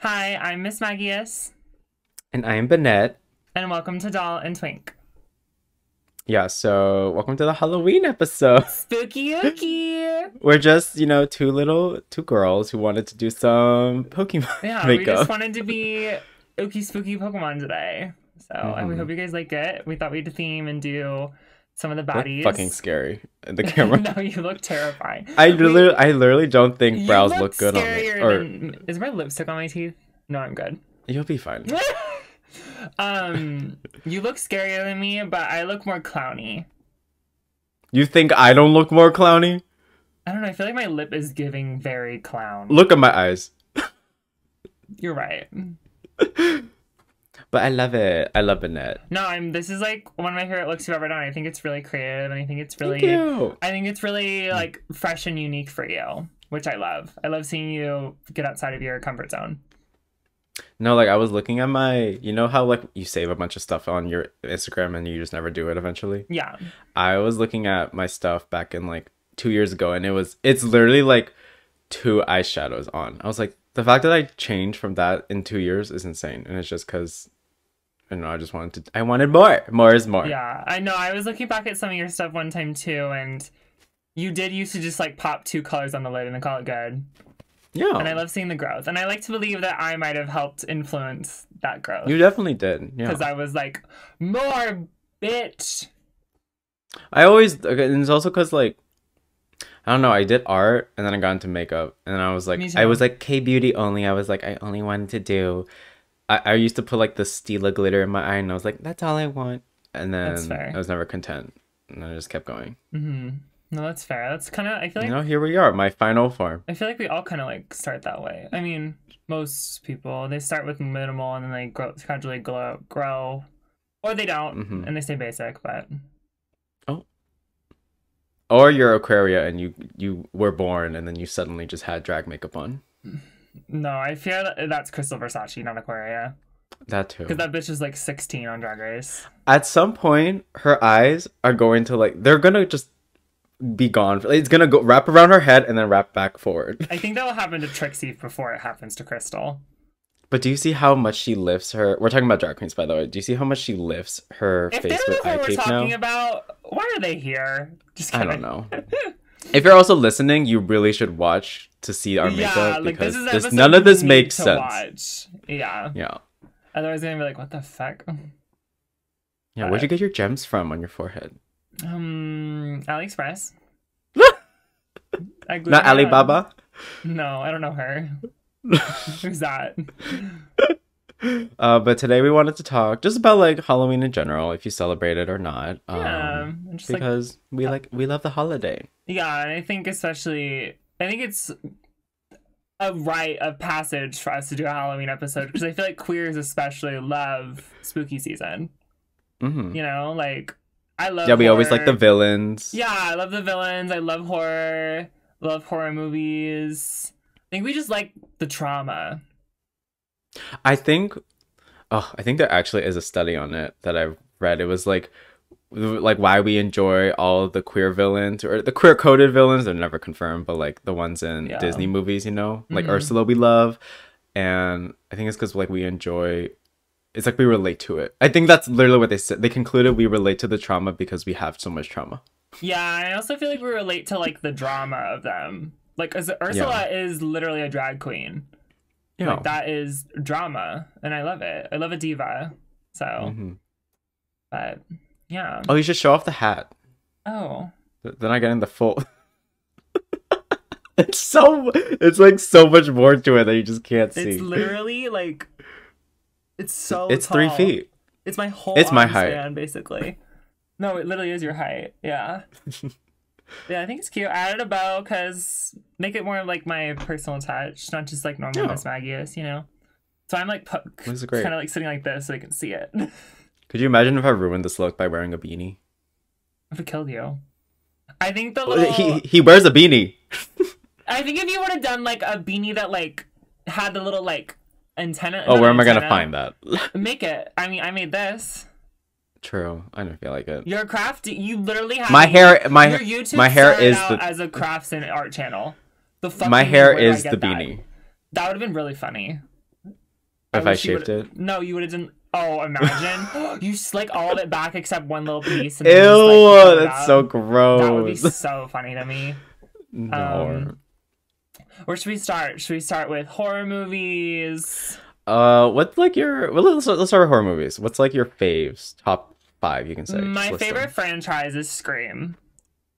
Hi, I'm Mismagius, And I am Banette. and welcome to Doll and Twink. Yeah, so welcome to the Halloween episode. SpOooOky! We're just, two girls who wanted to do some Pokemon Yeah, we just makeup. wanted to be ooky spooky Pokemon today. So, and we Hmm. hope you guys like it. We thought we'd theme and do some of the Look fucking baddies. scary in the camera. No, you look terrifying. I literally don't think You brows look look good on me. scarier Or than... Is my lipstick on my teeth? No, I'm good. you'll be fine. You look scarier than me, but I look more clowny. You think I don't look more clowny? I don't know, I feel like my lip is giving very clown. Look at my eyes. You're right. But I love it. I love Annette. No, this is like one of my favorite looks you've ever done. I think it's really creative, and I think it's Thank really you. I think it's really like fresh and unique for you, which I love. I love seeing you get outside of your comfort zone. No, like I was looking at you know how like you save a bunch of stuff on your Instagram and you just never do it eventually? Yeah. I was looking at my stuff back in like 2 years ago and it's literally like two eyeshadows on. I was like, the fact that I changed from that in 2 years is insane. And it's just because, I don't know, I wanted more. More is more. Yeah. I know. I was looking back at some of your stuff one time too, and you did used to just like pop two colors on the lid and then call it good. Yeah. And I love seeing the growth. And I like to believe that I might have helped influence that growth. You definitely did. Yeah. Because I was like, more bitch. I always, okay, and it's also because like, I don't know, I did art and then I got into makeup and then Me I too. was like K-beauty only. I was like, I only wanted to do, I used to put like the Stila glitter in my eye and I was like, that's all I want. And That's then fair. I was never content and I just kept going. Mm-hmm. No, that's fair. That's kind of, I feel You like know, here we are, my final form. I feel like we all kind of like start that way. I mean, most people they start with minimal and then they gradually grow, or they don't Hmm. and they stay basic. But Oh. Or you're Aquaria and you were born and then you suddenly just had drag makeup on. no, I feel that's Crystal Versace, not Aquaria, That too. because that bitch is like 16 on Drag Race. At some point, her eyes are going to like, they're gonna just be gone. It's gonna go wrap around her head and then wrap back forward. I think that will happen to Trixie before it happens to Crystal. But do you see how much she lifts her? We're talking about drag queens, by the way. Do you see how much she lifts her If they face don't with know eye what we're tape talking now? about, why are they here? Just I kidding. don't know. If you're also listening, you really should watch to see our Yeah, makeup like because this is an this, episode none of you this need makes to sense. watch. Yeah. Yeah. Otherwise, they're gonna be like, "What the fuck?" Yeah. Where'd you get your gems from on your forehead? AliExpress. I glued Not them on. Alibaba. No, I don't know her. Who's that? But today we wanted to talk just about like Halloween in general, if you celebrate it or not. Yeah, just like Because we love the holiday. yeah, and I think especially I think it's a rite of passage for us to do a Halloween episode because I feel like queers especially love spooky season. Hmm. You know, like I love Yeah, we always like the horror. villains. Yeah, I love the villains. I love horror. Love horror movies. I think we just like the trauma. I think, I think there actually is a study on it that I've read. It was like why we enjoy all of the queer villains or the queer coded villains. They're never confirmed, but like the ones in Yeah. Disney movies, you know, like Mhm. Ursula, we love, and I think it's because like we enjoy. It's like we relate to it. I think that's literally what they said. They concluded we relate to the trauma because we have so much trauma. Yeah, and I also feel like we relate to like the drama of them. Like, as Ursula is literally a drag queen. Yeah. Like that is drama, and I love it. I love a diva. So, Hmm. but yeah. Oh, you should show off the hat. Oh, They're not getting the full. It's like so much more to it that you just can't see. it's literally like it's so. It's tall. 3 feet. It's my whole. It's my arm height. span, basically. No, it literally is your height. Yeah. Yeah, I think it's cute. Add a bow because make it more of like my personal touch, not just like normal Yeah. Miss Magius, you know. So I'm like This is great. kind of like sitting like this so they can see it. Could you imagine if I ruined this look by wearing a beanie? If it killed you, I think the little. He wears a beanie. I think if you would have done like a beanie that like had the little like antenna. Oh, not where am I gonna antenna, find that? Make it. I mean, I made this. True, I don't feel like it. Your craft. You literally have My hair, your my YouTube my hair started is out the as a crafts and art channel. The fuck. my you mean, hair where do I is get the that? beanie. That would have been really funny. If I wish you shaved would've- it. No, you would have done. Oh, imagine you slick all of it back except one little piece. And Ew, then just, like, curl it that's up. so That would be gross. so funny to me. No. Where should we start? Should we start with horror movies? What's like your let's start with horror movies. What's like your faves? Top 5, you can say. My Just list favorite them. franchise is Scream.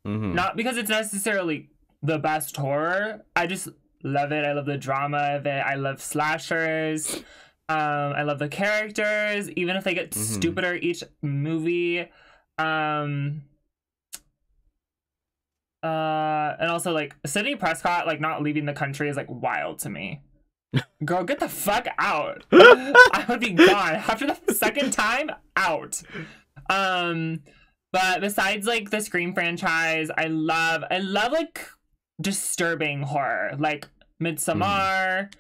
Mhm. Not because it's necessarily the best horror. I just love it. I love the drama of it. I love slashers. I love the characters, even if they get stupider each movie. And also like Sidney Prescott like not leaving the country is like wild to me. Girl, get the fuck out. I would be gone after the second time. Out. But besides like the Scream franchise, I love like disturbing horror, like Midsommar,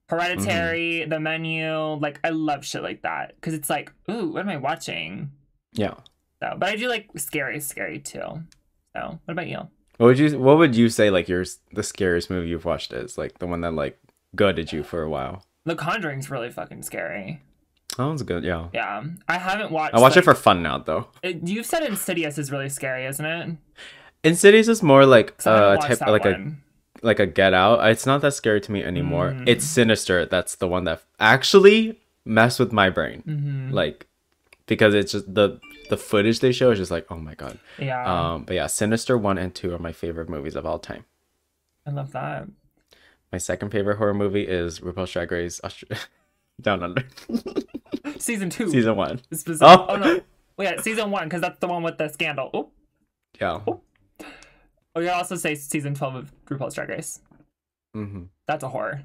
Hereditary, The Menu. Like I love shit like that because it's like, ooh, what am I watching? Yeah. So, but I do like scary too. So, what about you? What would you say like the scariest movie you've watched is? Like the one that like gutted you for a while? The Conjuring's really fucking scary. That one's good, yeah. Yeah, I haven't watched. I watch it for fun now though. You've said Insidious is really scary, isn't it? Insidious is more like So type like a Get Out. It's not that scary to me anymore. It's Sinister. That's the one that actually messed with my brain. Like because it's just the footage they show is just like, oh my god. Yeah. But yeah, Sinister 1 and 2 are my favorite movies of all time. I love that. My second favorite horror movie is RuPaul's Drag Race Down Under. Season 2. Season 1. Oh no. Well, yeah, season 1 because that's the one with the scandal. Oh. Yeah. Oh, you also say season 12 of RuPaul's Drag Race. That's a horror.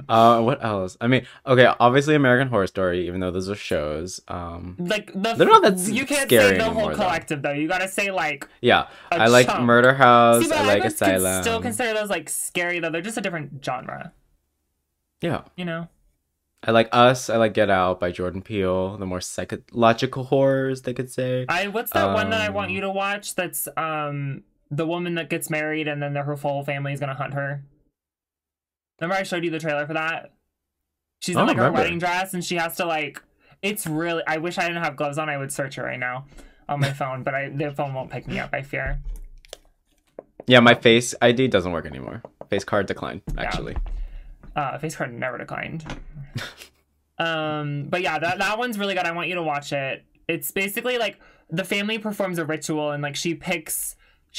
What else? I mean, okay, obviously American Horror Story, even though those are shows. Like they're not that you can't scary say the anymore, whole collective though. You gotta say like yeah. a I like chunk. Murder House. See, but I like would Asylum. still consider those like scary though. They're just a different genre. Yeah. You know. I like Us. I like Get Out by Jordan Peele. The more psychological horrors, they could say. What's that one that I want you to watch? That's the woman that gets married and then her whole family is gonna hunt her. Remember I showed you the trailer for that? She's in like her wedding dress and she has to like. It's really. I wish I didn't have gloves on. I would search it right now on my phone, but the phone won't pick me up. I fear. Yeah, my Face ID doesn't work anymore. Face card declined. Actually. Face card never declined. But yeah, that one's really good. I want you to watch it. It's basically like the family performs a ritual and like she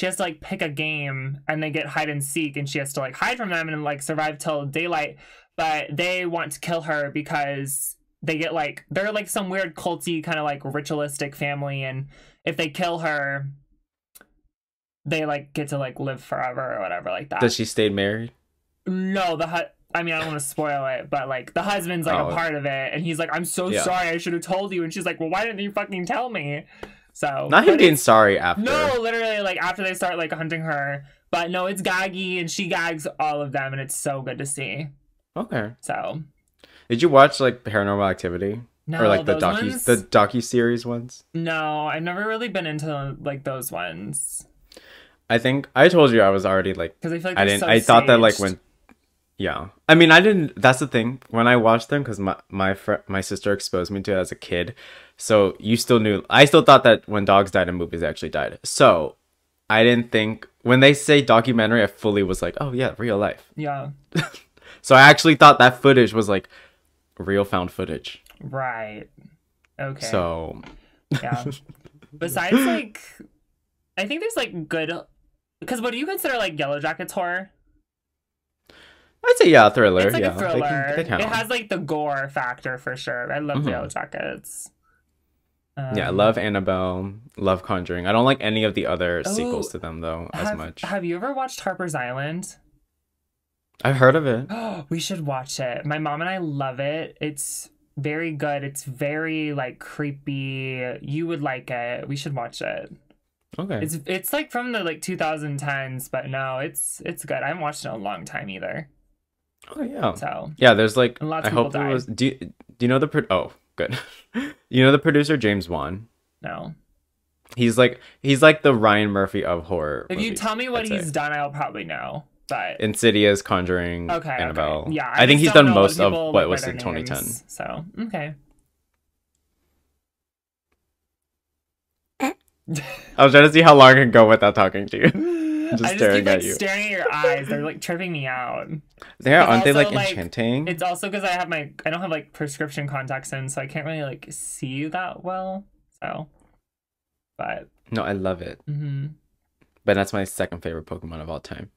has to like pick a game and they get hide and seek and she has to like hide from them and like survive till daylight. But they want to kill her because they get like they're like some weird culty kind of like ritualistic family, and if they kill her, they like get to like live forever or whatever like that. Does she stay married? No, I mean, I don't want to spoil it, but like the husband's like a part of it, and he's like, "I'm so sorry, I should have told you," and she's like, "Well, why didn't you fucking tell me?" So not him being sorry after. No, literally, like after they start like hunting her. But no, it's gaggy, and she gags all of them, and it's so good to see. Okay. So, did you watch like Paranormal Activity? No, or like the those docu-series ones? No, I've never really been into like those ones. I think I told you I was already like because I feel like I didn't. So I thought that like staged. when. Yeah, I mean, I didn't. That's the thing. When I watched them, because my sister exposed me to it as a kid, so you still knew. I still thought that when dogs died in movies, they actually died. So I didn't think when they say documentary, I fully was like, oh yeah, real life. Yeah. So I actually thought that footage was like real found footage. Right. Okay. So. Yeah. Besides, like, I think there's like good. Because what do you consider like Yellow Jackets horror? I'd say yeah, thriller. It's like yeah, a thriller. they count. It has like the gore factor for sure. I love Yellow Jackets. Yeah, I love Annabelle, love Conjuring. I don't like any of the other sequels to them though as much. Have you ever watched Harper's Island? I've heard of it. We should watch it. My mom and I love it. It's very good. It's very like creepy. You would like it. We should watch it. Okay. It's like from the like 2010s, but no, it's good. I haven't watched it in a long time either. Oh yeah. So yeah, there's like lots I of people hope there died. was. Do you know the oh good. You know the producer James Wan? No. He's like the Ryan Murphy of horror. If you movies, tell me what I'd he's say. done, I'll probably know. But Insidious, Conjuring, okay, Annabelle. Yeah, I think just he's don't done know most of people, what like, was by in their 2010. names, so okay. I was trying to see how long I can go without talking to you. Just I just staring keep like at you. staring at your eyes. They're like tripping me out. Yeah, aren't they Also, like enchanting? It's also because I don't have like prescription contacts in, so I can't really like see you that well. So, but No, I love it. But that's my second favorite Pokemon of all time.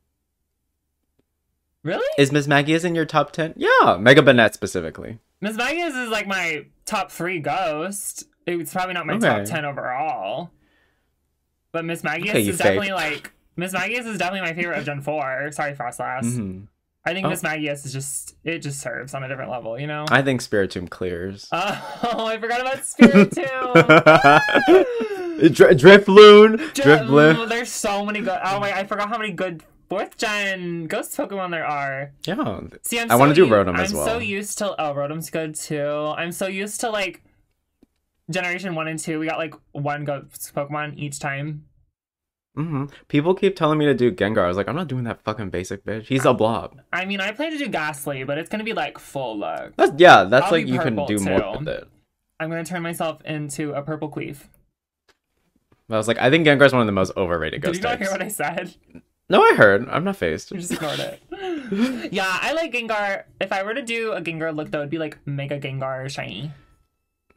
Really? Is Mismagius in your top 10? Yeah, Mega Banette specifically. Mismagius is like my top 3 ghost. It's probably not my top 10 overall. But Mismagius is definitely like Mismagius is definitely my favorite of Gen 4. Sorry, Frostlass. I think Mismagius is just serves on a different level, you know? I think Spiritomb clears. Oh, I forgot about Spiritomb. Drifloon. There's so many good. Oh my! I forgot how many good 4th gen ghost Pokemon there are. Yeah. See, I want to do Rotom as well. I'm so used to Rotom's good too. I'm so used to like Generation 1 and 2. We got like 1 ghost Pokemon each time. People keep telling me to do Gengar. I was like, I'm not doing that fucking basic bitch. He's a blob. I mean, I plan to do Ghastly, but it's gonna be like full look. That's like you can do more with it. I'm gonna turn myself into a purple queef. I was like, I think Gengar's one of the most overrated ghost types. Did you not hear what I said? No, I heard. I'm not phased. You just ignored it. Yeah, I like Gengar. If I were to do a Gengar look, that would be like Mega Gengar shiny.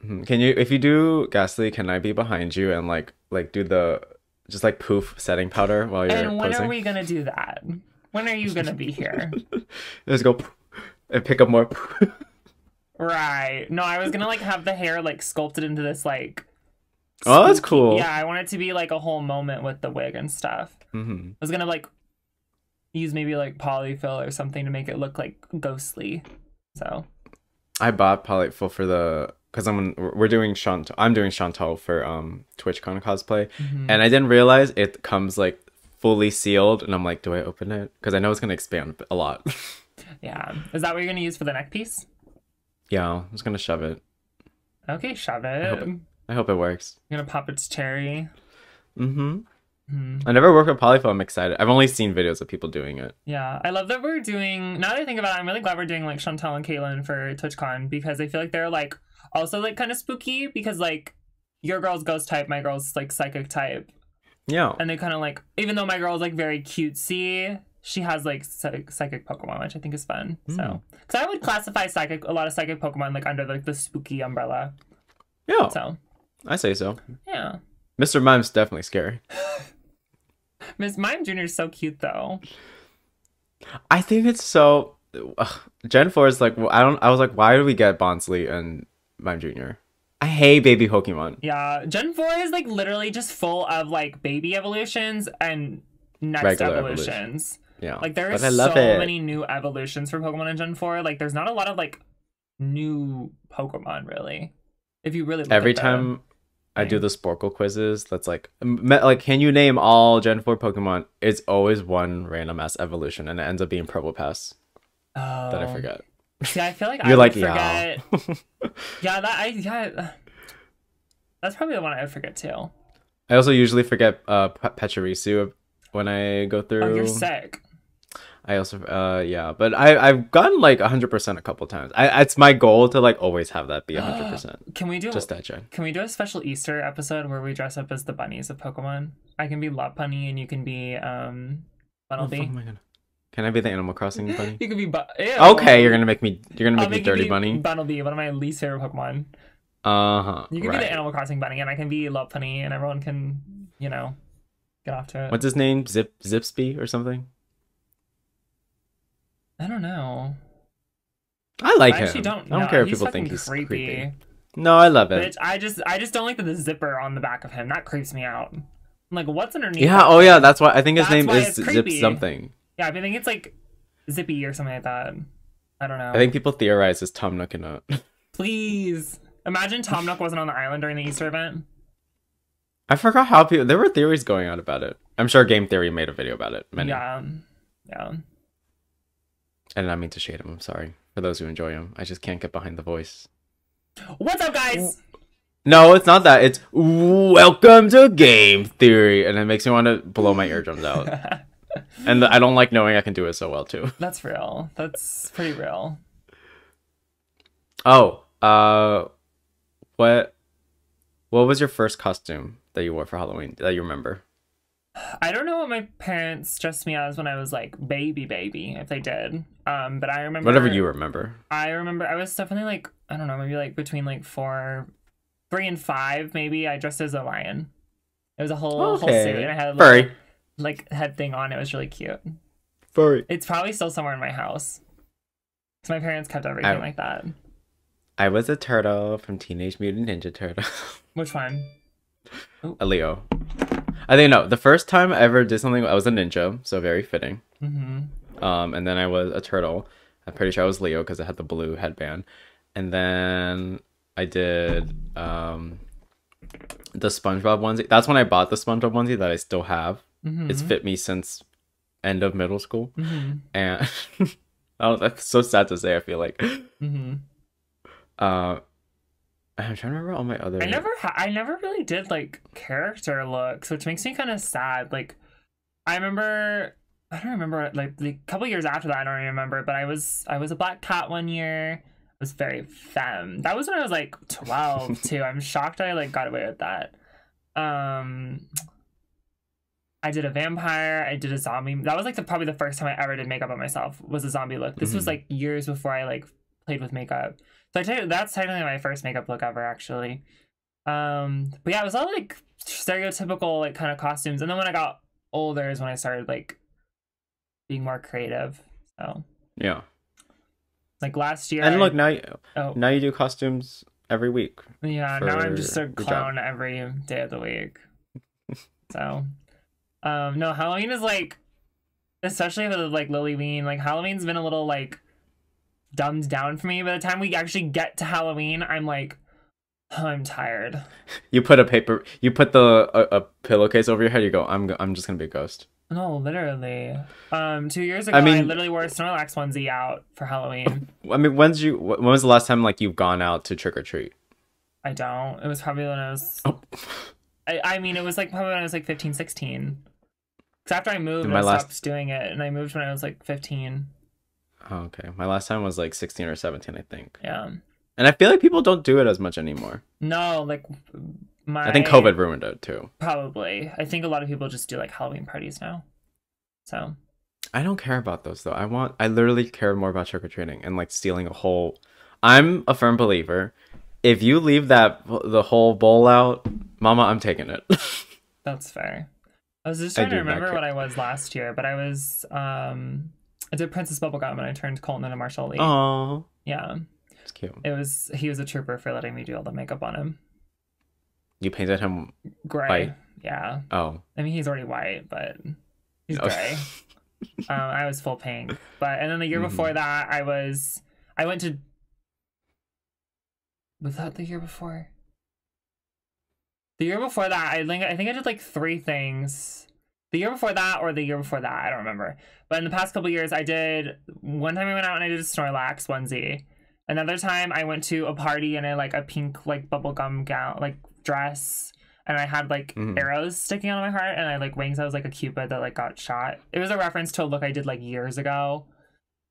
Can you, if you do Ghastly, can I be behind you and like do the just like poof setting powder while you're And when posing? are we gonna do that? When are you gonna be here? Just go and pick up more. Right. No, I was gonna like have the hair like sculpted into this like. Oh, that's cool. Yeah, I want it to be like a whole moment with the wig and stuff. I was gonna like use maybe like polyfill or something to make it look like ghostly. So. I bought polyfill for the. Because I'm doing Chantal for TwitchCon cosplay, and I didn't realize it comes like fully sealed, and I'm like, do I open it? Because I know it's gonna expand a lot. Yeah, is that what you're gonna use for the neck piece? Yeah, I'm just gonna shove it. Okay, shove it. I hope it works. You're gonna pop its cherry. I never worked with polyfill. I'm excited. I've only seen videos of people doing it. Yeah, I love that we're doing. Now that I think about it, I'm really glad we're doing like Chantal and Caitlin for TwitchCon because I feel like they're like. Also, like, kind of spooky because, like, your girl's ghost type, my girl's, like, psychic type. Yeah. And they kind of, like, even though my girl's, like, very cutesy, she has, like, psychic Pokemon, which I think is fun. So, because I would classify a lot of psychic Pokemon, like, under, like, the spooky umbrella. Yeah. So. I say so. Yeah. Mr. Mime's definitely scary. Miss Mime Jr. is so cute, though. I think it's so... Gen 4 is, like, I was like, why do we get Bonsly and... Mime Jr. I hate baby Pokemon. Yeah, Gen 4 is like literally just full of like baby evolutions and next regular evolutions. Yeah. Like there are so many new evolutions for Pokemon in Gen 4. Like there's not a lot of like new Pokemon really. If you really look every time I do the SpOooOky quizzes, that's like can you name all Gen 4 Pokemon? It's always one random ass evolution and it ends up being Probopass. That I forget. See, I feel like You're I would forget. That's probably the one I would forget too. I also usually forget Pachirisu when I go through. Oh, you're sick. I also but I've gotten like 100% a couple times. It's my goal to like always have that be 100%. Can we do just that, Jen? Can we do a special Easter episode where we dress up as the bunnies of Pokemon? I can be Lopunny and you can be Bunnelby. Oh my god. Can I be the Animal Crossing bunny? You could be okay, you're gonna make me Dirty Bunny. Bunnelby, one of my least favorite Pokemon. You can be the Animal Crossing bunny, and I can be Lopunny, and everyone can, get off to it. What's his name? Zipsby or something? I don't know. I like him. Actually don't. I don't care if people think he's creepy. No, I love it. I just don't like the zipper on the back of him. That creeps me out. I'm like, what's underneath? Yeah. Oh yeah. That's why I think his name is Zip something. Yeah, I think it's like Zippy or something like that. I don't know. I think people theorize it's Tom Nook and Nook. Please. Imagine Tom Nook wasn't on the island during the Easter event. I forgot how there were theories going on about it. I'm sure Game Theory made a video about it. Many. Yeah. I did not mean to shade him. I'm sorry. For those who enjoy him. I just can't get behind the voice. What's up, guys? No, it's not that. It's welcome to Game Theory. And it makes me want to blow my eardrums out. And I don't like knowing I can do it so well too. That's real. That's pretty real. Oh, what was your first costume that you wore for Halloween that you remember? I don't know what my parents dressed me as when I was like baby, if they did. But I remember Whatever you remember. I remember I was definitely like, I don't know, maybe like between like 3 and 5, maybe. I dressed as a lion. It was a whole suit, and I had a little, furry, like head thing on. It was really cute. furry. It's probably still somewhere in my house. So my parents kept everything like that. I was a turtle from Teenage Mutant Ninja Turtle. Which one? Ooh. A Leo. I think no. The first time I ever did something, I was a ninja, so very fitting. Mm-hmm. And then I was a turtle. I'm pretty sure I was Leo because I had the blue headband. And then I did the SpongeBob onesie. That's when I bought the SpongeBob onesie that I still have. Mm-hmm. It's fit me since end of middle school. Mm-hmm. And oh, that's so sad to say. I feel like. Mm-hmm. I'm trying to remember all my other. I never really did like character looks, which makes me kind of sad. Like, I don't remember like the couple years after that. I don't remember, but I was a black cat one year. I was very femme. That was when I was like 12 too. I'm shocked I like got away with that. I did a vampire. I did a zombie. That was like probably the first time I ever did makeup on myself. Was a zombie look. This was like years before I like played with makeup. So that's technically my first makeup look ever, actually. But yeah, it was all like stereotypical like kind of costumes. And then when I got older is when I started like being more creative. So yeah, like last year. And look now, now you do costumes every week. Yeah, now I'm just a clown every day of the week. So, no, Halloween is like, especially with like Lillyween. Like Halloween's been a little like dumbed down for me. By the time we actually get to Halloween, I'm like, oh, I'm tired. You put a pillowcase over your head. You go, I'm just gonna be a ghost. No, literally. 2 years ago, I literally wore a Snorlax onesie out for Halloween. I mean, when was the last time like you've gone out to trick or treat? I don't. It was probably when I was. Oh. I mean, it was like probably when I was like 15, 16. Because after I moved, I stopped doing it, and I moved when I was like 15. Oh, okay. My last time was like 16 or 17, I think. Yeah. And I feel like people don't do it as much anymore. No, like I think COVID ruined it too. Probably. I think a lot of people just do like Halloween parties now. So. I don't care about those though. I literally care more about trick-or-treating and like stealing a whole. I'm a firm believer. If you leave the whole bowl out, mama, I'm taking it. That's fair. I was just trying to remember what I was last year, but I was I did Princess Bubblegum and I turned Colton into Marshall Lee. Oh. Yeah. It's cute. He was a trooper for letting me do all the makeup on him. You painted him gray. White? Yeah. Oh. I mean, he's already white, but he's gray. I was full pink. And then the year before that, I went to. Was that the year before? The year before that, I think I did like 3 things. The year before that or the year before that, I don't remember. But in the past couple years, one time I went out and I did a Snorlax onesie. Another time I went to a party in a pink like bubblegum gown, like dress. And I had like arrows sticking out of my heart and I like wings. I was like a Cupid that like got shot. It was a reference to a look I did like years ago.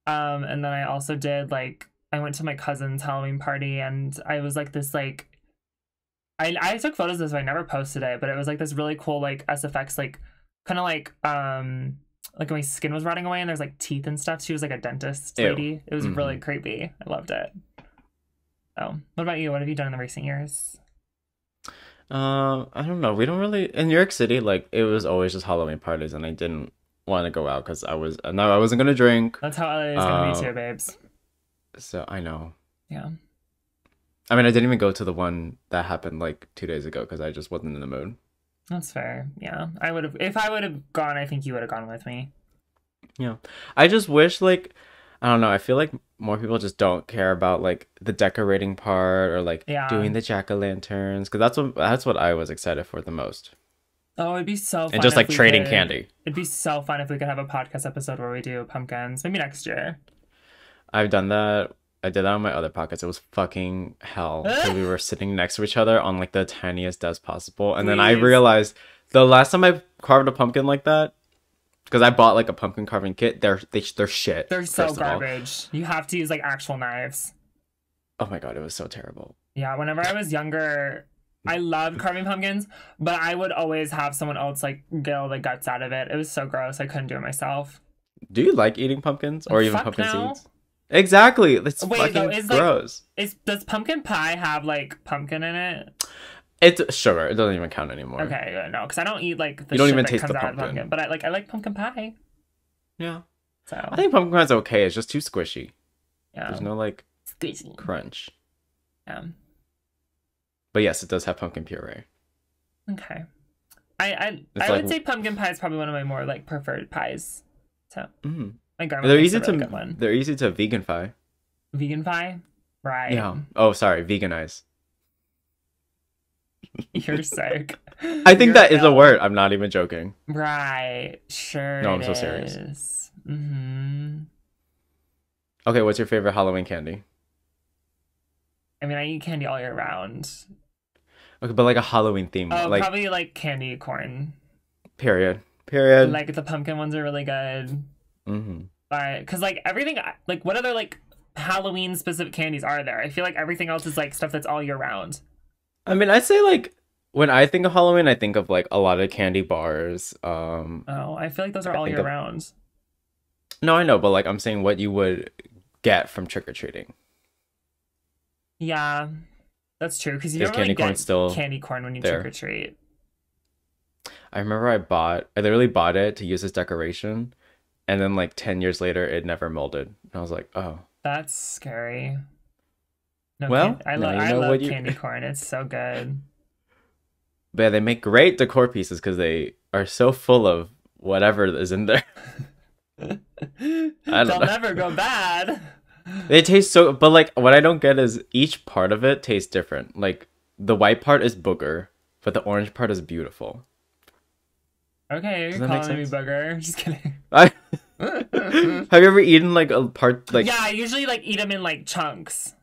And then I also did like, I went to my cousin's Halloween party and I was like this like, I took photos of this, but I never posted it, but it was like this really cool like SFX like kind of like my skin was rotting away and there's like teeth and stuff. She was like a dentist lady. Ew. It was really creepy. I loved it. So what about you? What have you done in the recent years? I don't know. We don't really in New York City. Like it was always just Halloween parties, and I didn't want to go out because I wasn't gonna drink. That's how LA is gonna be too, babes. So I know. Yeah. I mean, I didn't even go to the one that happened like 2 days ago because I just wasn't in the mood. That's fair. Yeah, I would have. If I would have gone, I think you would have gone with me. Yeah, I just wish like. I don't know. I feel like more people just don't care about like the decorating part or like doing the jack-o'-lanterns because that's what I was excited for the most. Oh, it'd be so fun. And just like trading candy. It'd be so fun if we could have a podcast episode where we do pumpkins. Maybe next year. I've done that. I did that on my other podcasts. It was fucking hell. So we were sitting next to each other on like the tiniest desk possible. And then I realized the last time I carved a pumpkin like that, Because I bought like a pumpkin carving kit. They're shit. They're so first of all. garbage. You have to use like actual knives. Oh my god, it was so terrible. Yeah, whenever I was younger, I loved carving pumpkins, but I would always have someone else like gill the guts out of it. It was so gross. I couldn't do it myself. Do you like eating pumpkins or even Fuck pumpkin no. seeds? Exactly. It's Wait, fucking though, is gross. does pumpkin pie have like pumpkin in it? It's sugar. It doesn't even count anymore. Okay, no, because I don't eat like the You don't shit even that taste comes the out of pumpkin. But I like pumpkin pie. Yeah. So I think pumpkin pie's okay. It's just too squishy. yeah, There's no like squishy. crunch. Yeah. But yes, it does have pumpkin puree. Okay. I It's would like- say pumpkin pie is probably one of my more like preferred pies. So Mm. my grandma They're makes easy a really to good one. they're easy to veganify. Vegan pie, right? Yeah. Oh, sorry, veganize. You're sick. I think You're that is a ill. word. I'm not even joking. Right. Sure. No, I'm so serious. Mm-hmm. Okay, what's your favorite Halloween candy? I mean, I eat candy all year round. Okay, but like a Halloween theme, Oh, like probably like candy corn. period. Like the pumpkin ones are really good. Mm-hmm. But because like everything, like what other like Halloween specific candies are there? I feel like everything else is like stuff that's all year round. I mean, I say like when I think of Halloween, I think of like a lot of candy bars. Oh, I feel like those are I all think year of- round. No, I know, but like I'm saying what you would get from trick or treating. Yeah, that's true. Because you Is don't really candy corn get still candy corn when you there? trick or treat. I remember I literally bought it to use as decoration, and then like 10 years later, it never molded. And I was like, oh. That's scary. No, Well, I now you I know love what you- candy corn. It's so good. But yeah, they make great decor pieces because they are so full of whatever is in there. They'll know. never go bad. They taste so, but like what I don't get is each part of it tastes different. Like the white part is booger, but the orange part is beautiful. Okay, Does you're that make calling me sense? booger. Just kidding. I have you ever eaten like a part like Yeah, I usually like eat them in like chunks.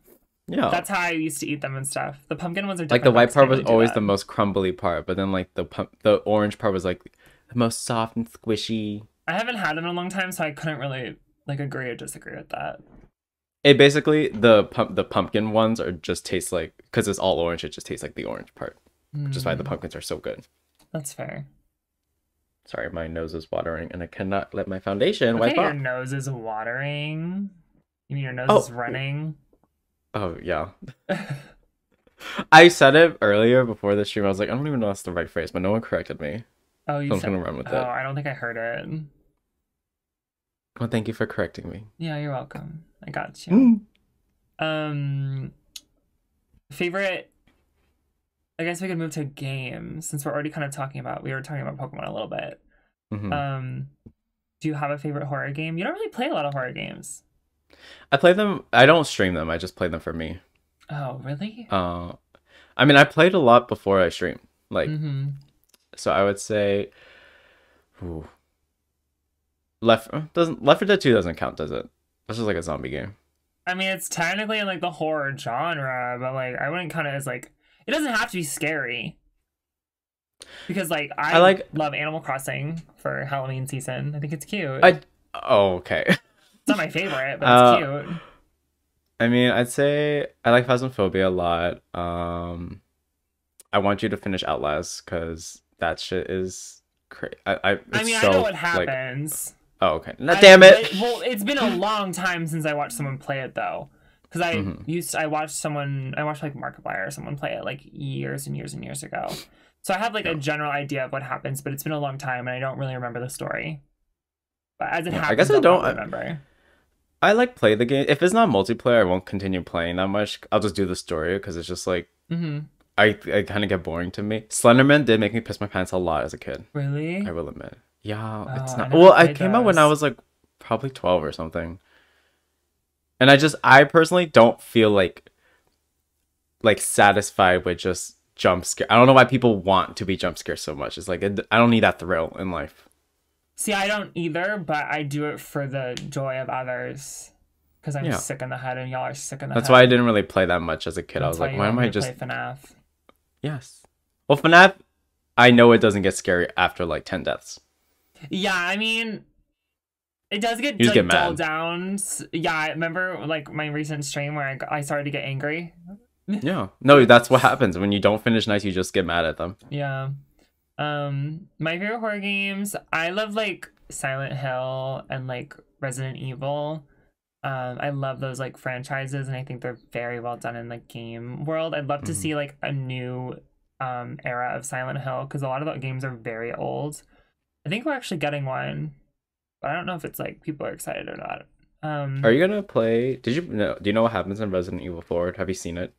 yeah. That's how I used to eat them and stuff. The pumpkin ones are Like different. the white though, 'cause part I was really do always that. the most crumbly part, but then like the orange part was like the most soft and squishy. I haven't had it in a long time, so I couldn't really like agree or disagree with that. It basically the pumpkin ones are just taste like because it's all orange. It just tastes like the orange part, which is why the pumpkins are so good. That's fair. Sorry, my nose is watering and I cannot let my foundation Okay, wipe your off. nose is watering. You mean your nose Oh. is running? Oh yeah. I said it earlier before the stream. I was like, I don't even know if that's the right phrase, but no one corrected me. Oh, you So I'm said. gonna run with Oh, it. I don't think I heard it. Well, thank you for correcting me. Yeah, you're welcome. I got you. Mm. Favorite. I guess we could move to games since we're already kind of talking about. We were talking about Pokemon a little bit. Mhm. Do you have a favorite horror game? You don't really play a lot of horror games. I play them. I don't stream them. I just play them for me. Oh, really? I mean, I played a lot before I streamed. Like, Mm-hmm. so I would say, ooh, Left 4 Dead 2 doesn't count, does it? That's just like a zombie game. I mean, it's technically in like the horror genre, but like I wouldn't count it as like it doesn't have to be scary. Because like I love Animal Crossing for Halloween season. I think it's cute. Oh, okay. It's not my favorite, but it's cute. I mean, I'd say I like Phasmophobia a lot. I want you to finish Outlast because that shit is crazy. I mean, I know what happens. Oh, okay. Damn it. Well, it's been a long time since I watched someone play it though, because I watched like Markiplier or someone play it like years and years and years ago. So I have like a general idea of what happens, but it's been a long time and I don't really remember the story. But as it happens, I guess I I'll don't probably remember. I like play the game. If it's not multiplayer, I won't continue playing that much. I'll just do the story because it's just like I kind of get boring to me. Slenderman did make me piss my pants a lot as a kid. Really? I will admit. Yeah, it's I not. never Well, I played came out when I those. was like probably 12 or something. And I personally don't feel like satisfied with just jump scare. I don't know why people want to be jump scared so much. It's like I don't need that thrill in life. See, I don't either, but I do it for the joy of others. Because I'm sick in the head and y'all are sick in the head. That's why I didn't really play that much as a kid. I was That's like, why why am I you just play FNAF? Yes. Well, FNAF, I know it doesn't get scary after like 10 deaths. Yeah, I mean, it does get You just like get dull mad. downs. Yeah, I remember like my recent stream where I started to get angry. Yeah. No, that's what happens when you don't finish nights. You just get mad at them. Yeah. My favorite horror games, I love like Silent Hill and like Resident Evil. I love those like franchises, and I think they're very well done in the game world. I'd love to Mhm. see like a new era of Silent Hill, because a lot of the games are very old. I think we're actually getting one, but I don't know if it's like people are excited or not. Are you gonna play? Did you know? Do you know what happens in Resident Evil 4? Have you seen it?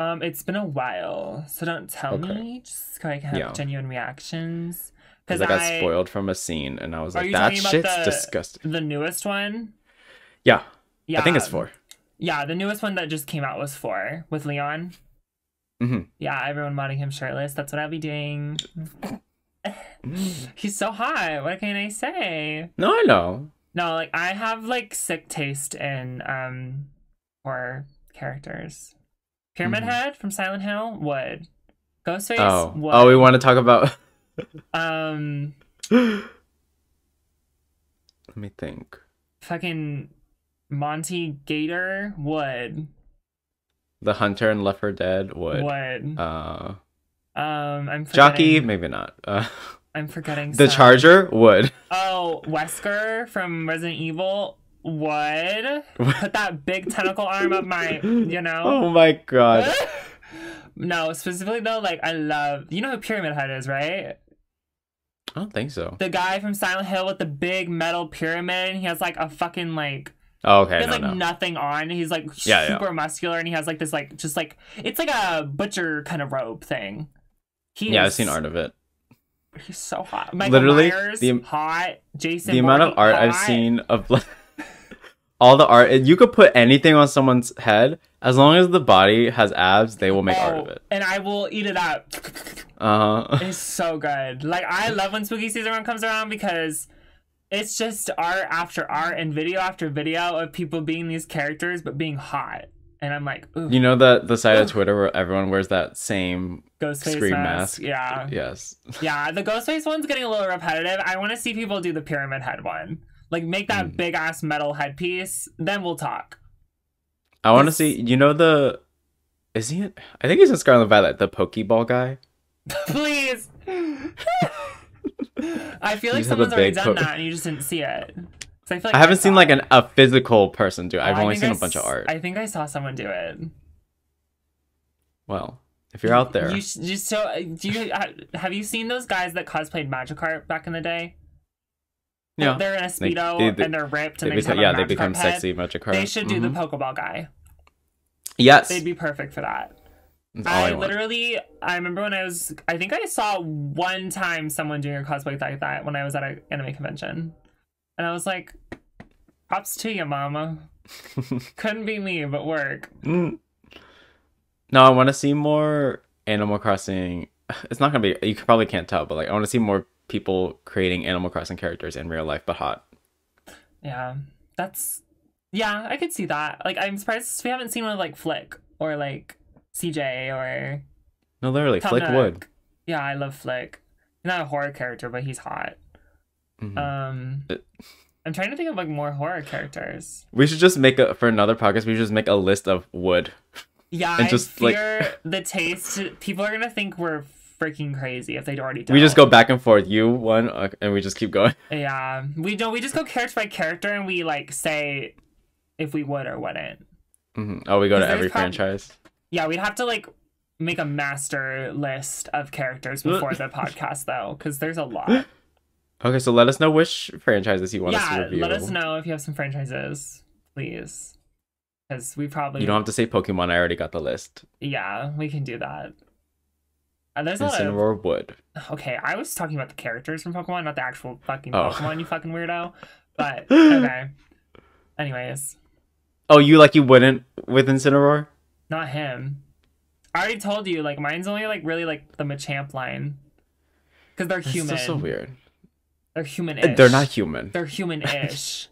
It's been a while, so don't tell Okay. me, just so I can have Yeah. genuine reactions. Because Because I got spoiled from a scene, and I was are like, you "That talking about shit's disgusting." the newest one? Yeah, I think Yeah, it's 4. yeah, the newest one that just came out was 4 with Leon. Mm-hmm. Yeah, everyone modding him shirtless. That's what I'll be doing. He's so hot. What can I say? No, I know. No, like I have like sick taste in horror characters. Pyramid Mhm. Head from Silent Hill would. Ghostface Oh, we would. want to talk about. Um, Let me think. fucking Monty Gator would. The Hunter and Left 4 Dead would. Would. I'm Jockey, forgetting. maybe not. I'm forgetting The some. Charger would. Oh, Wesker from Resident Evil would put that big tentacle arm up my, you know. Oh my god. No, specifically though, like I love. You know who Pyramid Head is, right? I don't think so. The guy from Silent Hill with the big metal pyramid. And he has like a fucking like. Oh, He okay, has no, like no. nothing on. He's like Yeah, super muscular, and he has like this like just like it's like a butcher kind of robe thing. Yeah, I've seen art of it. He's so hot. Michael Literally, Myers, the hot. Jason. the amount of Voorhees, art I've hot. seen of like all the art, you could put anything on someone's head as long as the body has abs, they will make art of it. And I will eat it up. Uh-huh. It's so good. Like I love when spooky season comes around, because it's just art after art and video after video of people being these characters but being hot. And I'm like, ooh, You know the side of Twitter where everyone wears that same Ghostface scream mask. mask? Yeah. Yes. Yeah, the Ghostface one's getting a little repetitive. I want to see people do the Pyramid Head one. Like make that big ass metal headpiece, then we'll talk. I want to see, you know is he I think he's in Scarlet Violet, the Pokeball guy. Please. I feel like You just have someone's a already big done that and you just didn't see it. 'Cause I feel like I haven't seen saw like it. a physical person do it. I've I only think seen I a bunch of art. I think I saw someone do it. Well, if you're out there. You just so do you have you seen those guys that cosplayed Magikarp back in the day? Yeah. They're in a speedo they- and they're ripped and They they just have become, a they Magikarp become head. sexy Magikarp. They should do the Pokeball guy. Yes. They'd be perfect for that. That's all I want. I remember when I think I saw one time someone doing a cosplay like that when I was at an anime convention. And I was like, props to you, mama. Couldn't be me, but work. No, I want to see more Animal Crossing. It's not going to be, you probably can't tell, but like I want to see more people creating Animal Crossing characters in real life, but hot. Yeah, yeah, I could see that. Like, I'm surprised we haven't seen one of like Flick or like CJ or No, literally, Tom Flick Nook. would. Yeah, I love Flick. He's not a horror character, but he's hot. I'm trying to think of like more horror characters. We should just make for another podcast, we should just make a list of wood. Yeah, And I just, fear the taste. People are gonna think we're freaking crazy if they already don't. We just go back and forth. You one, and we just keep going. Yeah, we don't. We just go character by character, and we like say if we would or wouldn't. Oh, we go to there's every franchise. Yeah, we'd have to like make a master list of characters before the podcast, though, because there's a lot. Okay, so let us know which franchises you want us to Yeah, review. let us know if you have some franchises, please. Because we probably You don't have to say Pokemon. I already got the list. Yeah, we can do that. There's a lot of Incineroar would. Okay, I was talking about the characters from Pokemon, not the actual fucking Oh. Pokemon, you fucking weirdo. But okay. Anyways, Oh, you wouldn't with Incineroar? not him. I already told you, like mine's only like really like the Machamp line. Because they're That's human. still so weird. They're human-ish. They're not human. They're human-ish.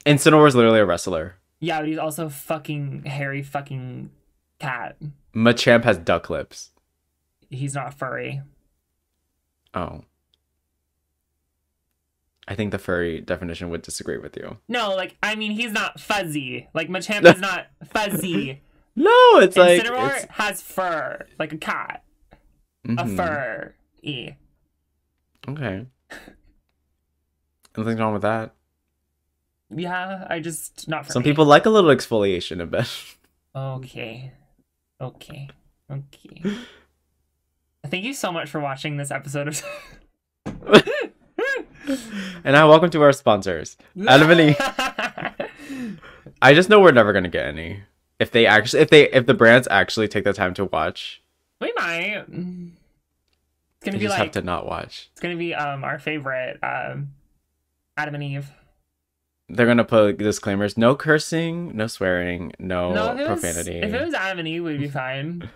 Incineroar's literally a wrestler. Yeah, but he's also fucking hairy fucking cat. Machamp has duck lips. He's not furry. Oh. I think the furry definition would disagree with you. No, like, I mean, he's not fuzzy. Like, Machamp is not fuzzy. No, it's like Incineroar has fur, like a cat. A fur. Okay. Nothing's wrong with that. Yeah, I just not for Some me. people like a little exfoliation in bed. Okay. Thank you so much for watching this episode of And now welcome to our sponsors. Adam and Eve. I just know we're never gonna get any. If the brands actually take the time to watch. We might. It's gonna They be just like have to not watch. It's gonna be our favorite Adam and Eve. They're gonna put disclaimers: no cursing, no swearing, no profanity. If it was Adam and Eve, we'd be fine.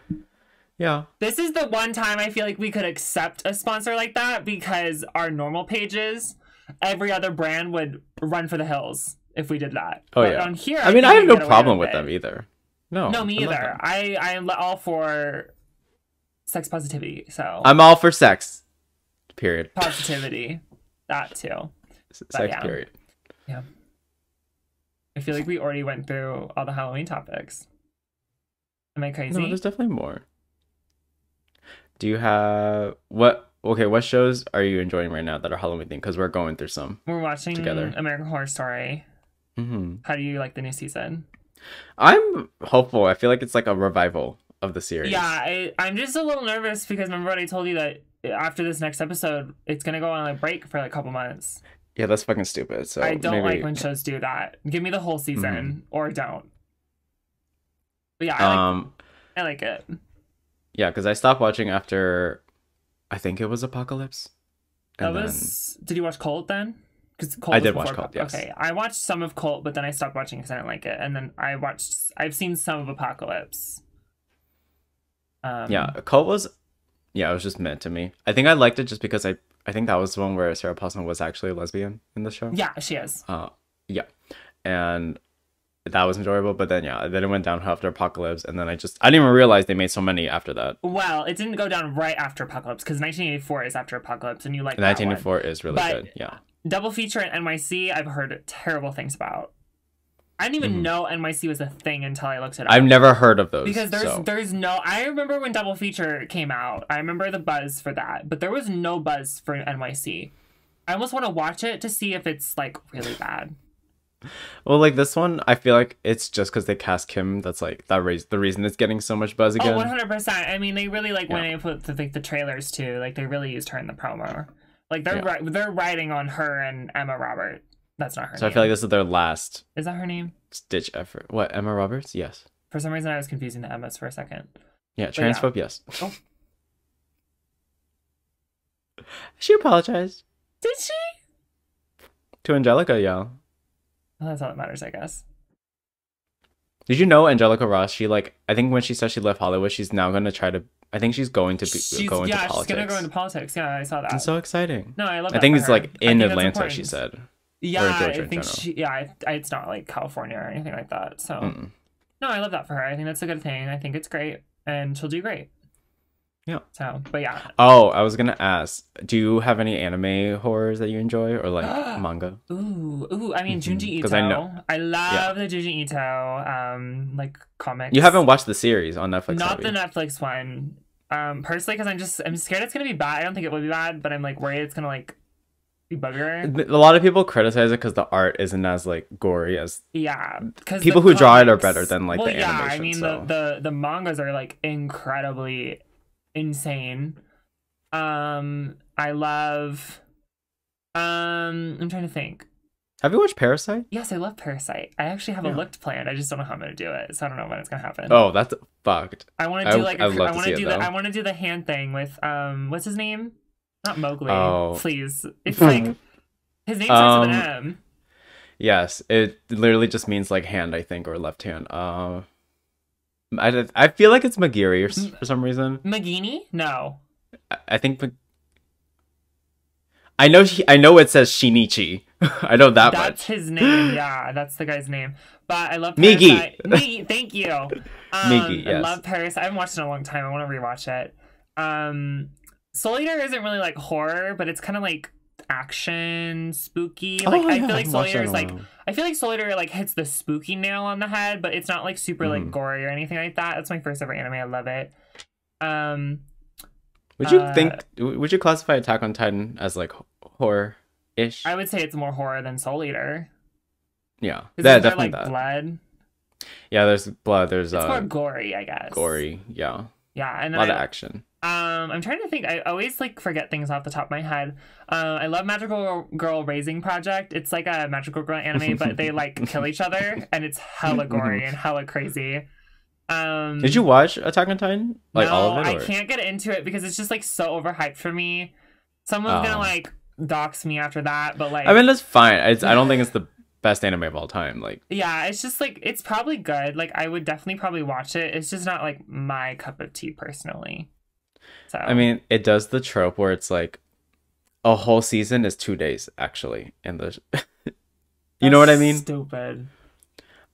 Yeah. This is the one time I feel like we could accept a sponsor like that, because our normal pages, every other brand would run for the hills if we did that. Oh, but yeah. on here, I mean, I have we no get away problem with it. them either. No, me I love either. them. I am all for sex positivity. So I'm all for sex. Period. positivity, that too. Sex. Yeah. Period. Yeah. I feel like we already went through all the Halloween topics. Am I crazy? No, there's definitely more. Do you have what? Okay, what shows are you enjoying right now that are Halloween themed? Because we're going through some. We're watching together. American Horror Story. Mm-hmm. How do you like the new season? I'm hopeful. I feel like it's like a revival of the series. Yeah, I'm just a little nervous because remember what I told you, that after this next episode, it's gonna go on a break for like a couple months. Yeah, that's fucking stupid. So I don't maybe... like when shows do that. Give me the whole season or don't. But yeah, I like it. Yeah, because I stopped watching after, I think it was Apocalypse. That was. Did you watch Cult then? Because I did watch Cult. Yes. Okay, I watched some of Cult, but then I stopped watching because I didn't like it. And then I've seen some of Apocalypse. Yeah, Cult was. Yeah, it was just meant to me. I think I liked it just because I think that was the one where Sarah Paulson was actually a lesbian in the show. Yeah, she is. Yeah, and that was enjoyable. But then then it went downhill after Apocalypse, and then I didn't even realize they made so many after that. Well, it didn't go down right after Apocalypse because 1984 is after Apocalypse, and you like 1984 is really but good. Yeah. Double feature in NYC, I've heard terrible things about. I didn't even know NYC was a thing until I looked it up. I've never heard of those. Because there's no... I remember when Double Feature came out. I remember the buzz for that. But there was no buzz for NYC. I almost want to watch it to see if it's, like, really bad. Well, like, this one, I feel like it's just because they cast Kim that's, like, the reason it's getting so much buzz again. Oh, 100%. I mean, they really, like, when they put, the trailers, too, like, they really used her in the promo. Like, they're riding on her and Emma Robert. That's not her name. So I feel like this is their last... Is that her name? Ditch effort. What, Emma Roberts? Yes. For some reason, I was confusing the Emmas for a second. Yeah, transphobe, yes. Oh. She apologized. Did she? To Angelica, yeah. Well, that's all that matters, I guess. Did you know Angelica Ross, I think when she said she left Hollywood, she's now going to try to... I think she's going to go into politics. Yeah, she's going to go into politics. Yeah, I saw that. It's so exciting. No, I love that. I think it's, in Atlanta, she said. Yeah, I think it's not like California or anything like that. So, no, I love that for her. I think that's a good thing. I think it's great, and she'll do great. Yeah. So, but yeah. Oh, I was gonna ask, do you have any anime horrors that you enjoy, or like manga? Ooh. I mean, Junji Ito. Because I know. I love the Junji Ito, like comics. You haven't watched the series on Netflix? Not the Netflix one. Personally, because I'm scared it's gonna be bad. I don't think it will be bad, but I'm like worried it's gonna like be bugger. A lot of people criticize it because the art isn't as like gory as because people who draw it are better than like the animation. I mean the mangas are like incredibly insane. I love I'm trying to think. Have you watched Parasite? Yes, I love Parasite. I actually have a looked planned. I just don't know how I'm gonna do it, so I don't know when it's gonna happen. Oh, that's fucked. I want to do like I want to do the hand thing with what's his name? Not Mowgli. Oh. Please. It's like his name starts with an M. Yes, it literally just means like hand, I think, or left hand. I feel like it's Magiri for some reason. Magini? No. I think. I know it says Shinichi. I know that much. That's his name. Yeah, that's the guy's name. But I love Migi. Migi, thank you. Migi, yes. I love Parasite. I haven't watched it in a long time. I want to rewatch it. Soul Eater isn't really like horror, but it's kind of like action, spooky. Oh, Like I yeah, feel like I've Soul watched that Eater in is a like while. I feel like Soul Eater like hits the spooky nail on the head, but it's not like super like Mhm. gory or anything like that. It's my first ever anime. I love it. Um, Would you classify Attack on Titan as like horror-ish? I would say it's more horror than Soul Eater. Yeah, Because that there definitely like that. blood? Yeah, there's blood. There's It's more gory, I guess. gory. Yeah, Yeah, and a then lot of action. I'm trying to think. I always like forget things off the top of my head. I love Magical Girl Raising Project. It's like a Magical Girl anime, but they like kill each other, and it's hella gory and hella crazy. Did you watch Attack on Titan? Like no, all of it? Or? I can't get into it because it's just like so overhyped for me. Someone's gonna like dox me after that, but like I mean, that's fine. I don't think it's the best anime of all time. Like, yeah, it's just like it's probably good. Like I would definitely probably watch it. It's just not like my cup of tea personally. So I mean, it does the trope where it's like a whole season is 2 days actually, and the you know what I mean? Stupid.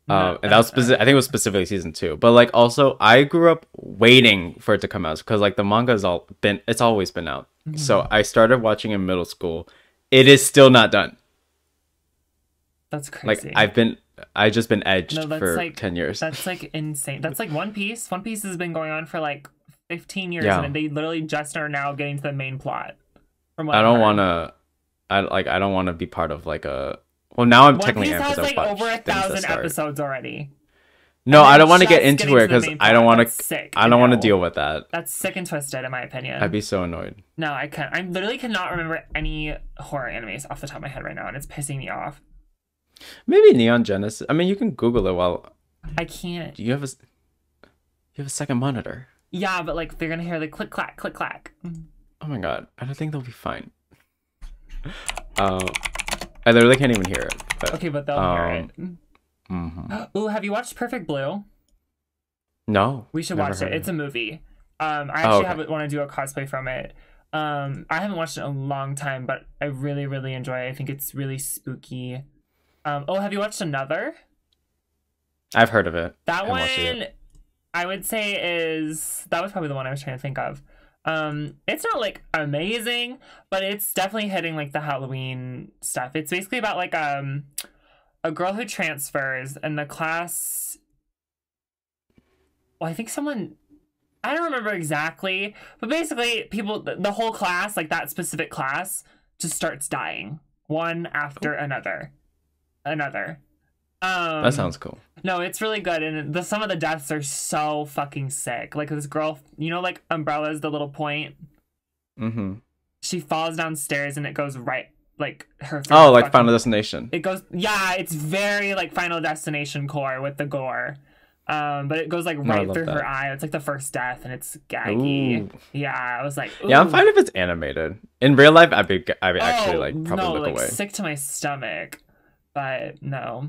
And that was I think it was specifically season 2. But like also, I grew up waiting for it to come out because like the manga has it's always been out. So I started watching in middle school. It is still not done. That's crazy. Like I just been edged for like, 10 years. That's like insane. That's like One Piece. One Piece has been going on for like 15 years, Yeah. and they literally just are now getting to the main plot. From what I I've don't heard. want to. I don't want to be part of like a. Well, now I'm One technically Piece has like watch over things that 1,000 start. episodes already. No, And I they're don't want to get just into getting it to the because main I don't plot. want That's to. sick. I don't want to No. deal with that. That's sick and twisted, in my opinion. I'd be so annoyed. No, I can't. I literally cannot remember any horror animes off the top of my head right now, and it's pissing me off. Maybe Neon Genesis. I mean, you can Google it while I can't. you have a second monitor. Yeah, but like they're gonna hear the click clack, click clack. Oh my god, I don't think they'll be fine. I literally can't even hear it. But, Okay, but they'll hear it. Ooh, have you watched Perfect Blue? No, We should never watch it. heard of It's a movie. I actually okay. want to do a cosplay from it. I haven't watched it in a long time, but I really, really enjoy it. I think it's really spooky. Oh, have you watched Another? I've heard of it. That Haven't watched it one, yet. I would say that was probably the one I was trying to think of. It's not like amazing, but it's definitely hitting like the Halloween stuff. It's basically about like a girl who transfers and the class. Well, I think I don't remember exactly, but basically the whole class, like that specific class, just starts dying one after another. That sounds cool. No, it's really good, and some of the deaths are so fucking sick. Like this girl, you know, like Umbrella's the little point. Mm-hmm. She falls downstairs and it goes right, like her. Oh, like Final Destination. It goes, yeah, it's very like Final Destination core with the gore. But it goes like right through her eye. It's like the first death, and it's gaggy. Ooh. Yeah, I was like, ooh. Yeah, I'm fine if it's animated. In real life, I'd actually like probably look like, away. Sick to my stomach, but no.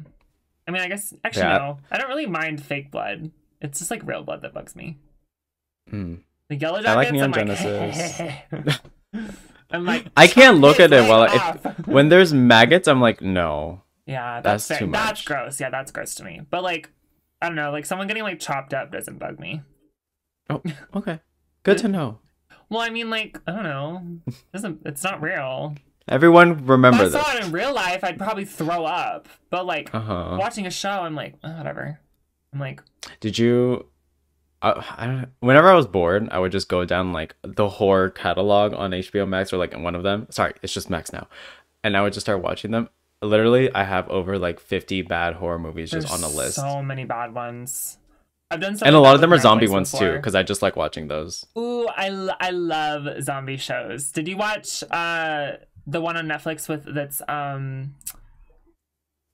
I mean, I guess actually no. I don't really mind fake blood. It's just like real blood that bugs me. The Yellow Jackets, I like Neon I'm Genesis. I'm like, I can't look at it while when there's maggots. I'm like, no. Yeah, that's too much. That's gross. Yeah, that's gross to me. But like, I don't know. Like someone getting like chopped up doesn't bug me. Oh, okay. Good to know. Well, I mean, like, I don't know. It's not real. Everyone remember this. If I saw it in real life, I'd probably throw up. But like watching a show, I'm like, oh, whatever. I'm like, did you? Whenever I was bored, I would just go down like the horror catalog on HBO Max or like one of them. Sorry, it's just Max now, and I would just start watching them. Literally, I have over like 50 bad horror movies just on a list. So many bad ones. I've done so. And a lot of them are zombie ones too, because I just like watching those. Ooh, I love zombie shows. Did you watch the one on Netflix that's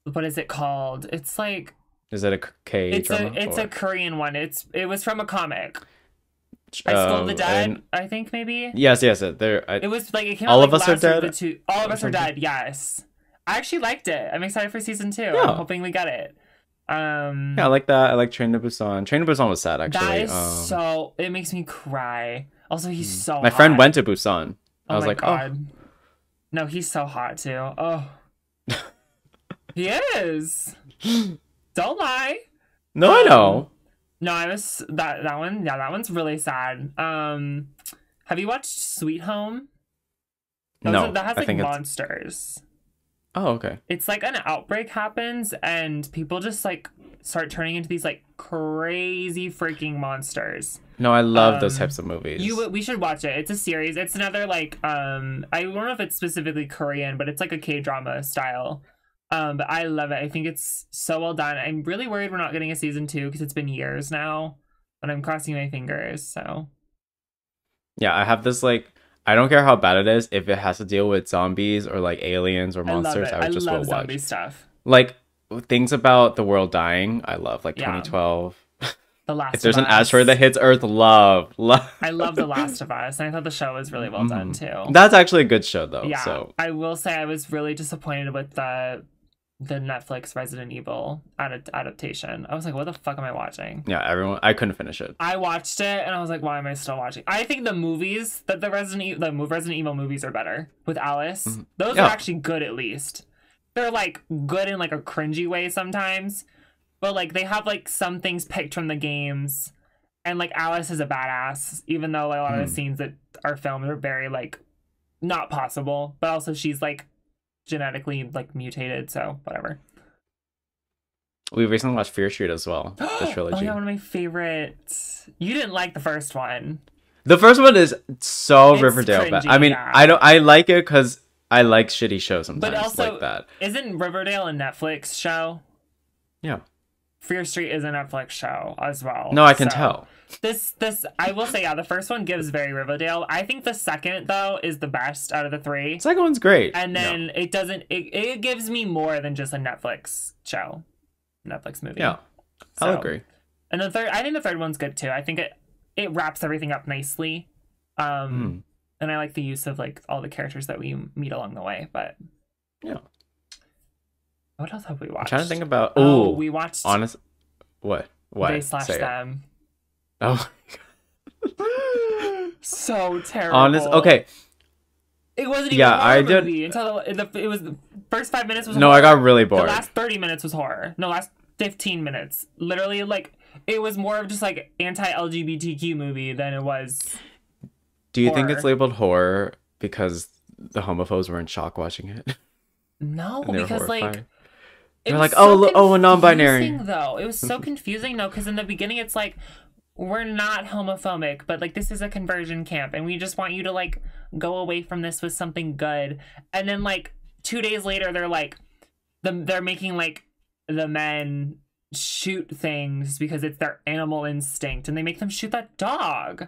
what is it called? It's like, is it a K-drama? It's a Korean one. It was from a comic. High School of the Dead, I think maybe. Yes. It was like it came All out, of Us Are Dead. All of Us Are Dead. Yes, I actually liked it. I'm excited for season 2. Yeah. I'm hoping we get it. Yeah, I like that. I like Train to Busan. Train to Busan was sad actually. That is it makes me cry. Also, he's so my hot. friend went to Busan. I was like, God. Oh. No, he's so hot too. Oh. He is. Don't lie. No, I know. No, I was that one. Yeah, that one's really sad. Have you watched Sweet Home? No, That has I like think it's. monsters. Oh, okay. It's like an outbreak happens and people just like start turning into these like crazy freaking monsters. No, I love those types of movies. We should watch it. It's a series. It's another like I don't know if it's specifically Korean, but it's like a K-drama style. But I love it. I think it's so well done. I'm really worried we're not getting a season 2 because it's been years now, but I'm crossing my fingers. So yeah, I have this like. I don't care how bad it is. If it has to deal with zombies or like aliens or monsters, I would just love will zombie watch. stuff. Like things about the world dying, I love. Like 2012. The Last If there's of an Us. asteroid that hits Earth, love. I love The Last of Us, and I thought the show was really well done too. That's actually a good show though. Yeah, So I will say I was really disappointed with the Netflix Resident Evil adaptation. I was like, what the fuck am I watching? yeah, I couldn't finish it. I watched it and I was like, why am I still watching? I think the movies that the Resident Evil movies are better with Alice. Those are actually good at least. They're like good in like a cringy way sometimes, but like they have like some things picked from the games, and like Alice is a badass, even though like, a lot of the scenes that are filmed are very like not possible, but also she's like genetically like mutated, so whatever. We recently watched Fear Street as well, the trilogy. Oh yeah, one of my favorites. You didn't like the first one. The first one is so It's Riverdale. cringy, I mean, yeah. I like it because I like shitty shows sometimes But also, like that. isn't Riverdale a Netflix show? Yeah. Fear Street is a Netflix show as well. No, I can tell. This I will say, yeah, the first one gives very Riverdale. I think the second though is the best out of the 3. The second one's great. And then it gives me more than just a Netflix show. Netflix movie. Yeah. I'll agree. And I think the third one's good too. I think it wraps everything up nicely. And I like the use of like all the characters that we meet along the way, but yeah. What else have we watched? I'm trying to think about we watched honest what? They slash them. Oh so terrible. Okay. It wasn't even a horror movie until it was the first 5 minutes was No, horror. I got really bored. The last 30 minutes was horror. No, last 15 minutes. Literally, like, it was more of just, like, anti-LGBTQ movie than it was Do you horror. think it's labeled horror because the homophobes were in shock watching it? No, And they were because, like... horrified? They're like, a non-binary. Though. It was so confusing, though, because in the beginning it's like, we're not homophobic, but, like, this is a conversion camp, and we just want you to, like, go away from this with something good. And then, like, 2 days later, they're, like, they're making, like, the men shoot things because it's their animal instinct, and they make them shoot that dog.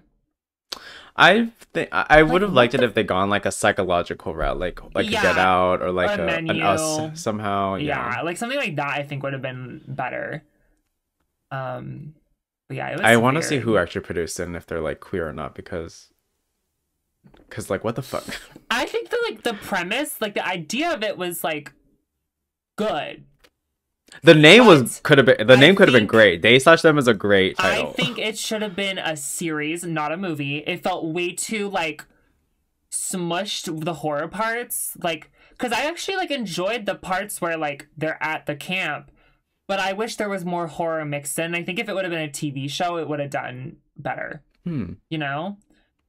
I would have liked it if they gone like a psychological route, like a Get Out or like an Us somehow. Yeah, like something like that. I think would have been better. But yeah, it was I want to see who actually produced it and if they're like queer or not because like what the fuck. I think the premise, like the idea of it was like good. The name could have been great. They slash them is a great title. I think it should have been a series, not a movie. It felt way too like smushed the horror parts, like because I actually like enjoyed the parts where like they're at the camp, but I wish there was more horror mixed in. I think if it would have been a TV show, it would have done better. You know,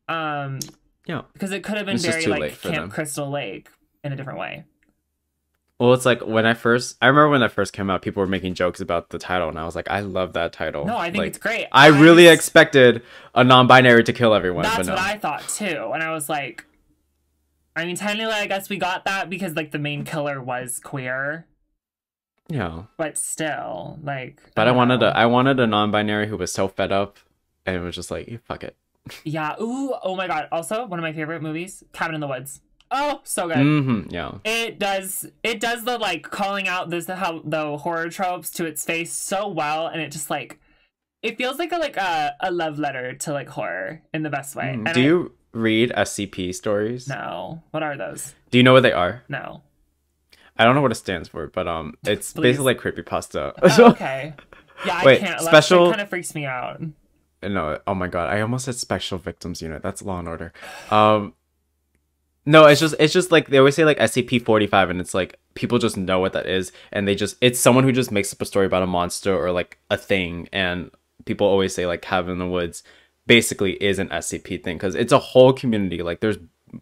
yeah, because it could have been very like Camp Crystal Lake in a different way. Well, it's like I remember when that first came out, people were making jokes about the title, and I was like, I love that title. No, I think it's great. I really expected a non-binary to kill everyone. That's but no. what I thought too, and I was like, I mean, technically, I guess we got that because like the main killer was queer. Yeah, but still, like. But I wanted a non-binary who was so fed up, and it was just like, fuck it. Yeah. Ooh. Oh my god. Also, one of my favorite movies, Cabin in the Woods. Oh, so good. Yeah. It does the like calling out the horror tropes to its face so well, and it just like it feels like a love letter to like horror in the best way. Do you read SCP stories? No. What are those? Do you know what they are? No. I don't know what it stands for, but it's basically like creepypasta. Oh, okay. Yeah, I can't. Special. That kind of freaks me out. No. Oh my god. I almost said Special Victims Unit. That's Law and Order. No, it's just like they always say like SCP-45, and it's like people just know what that is, and it's someone who just makes up a story about a monster or like a thing, and people always say like Cabin in the Woods basically is an SCP thing because it's a whole community. Like there's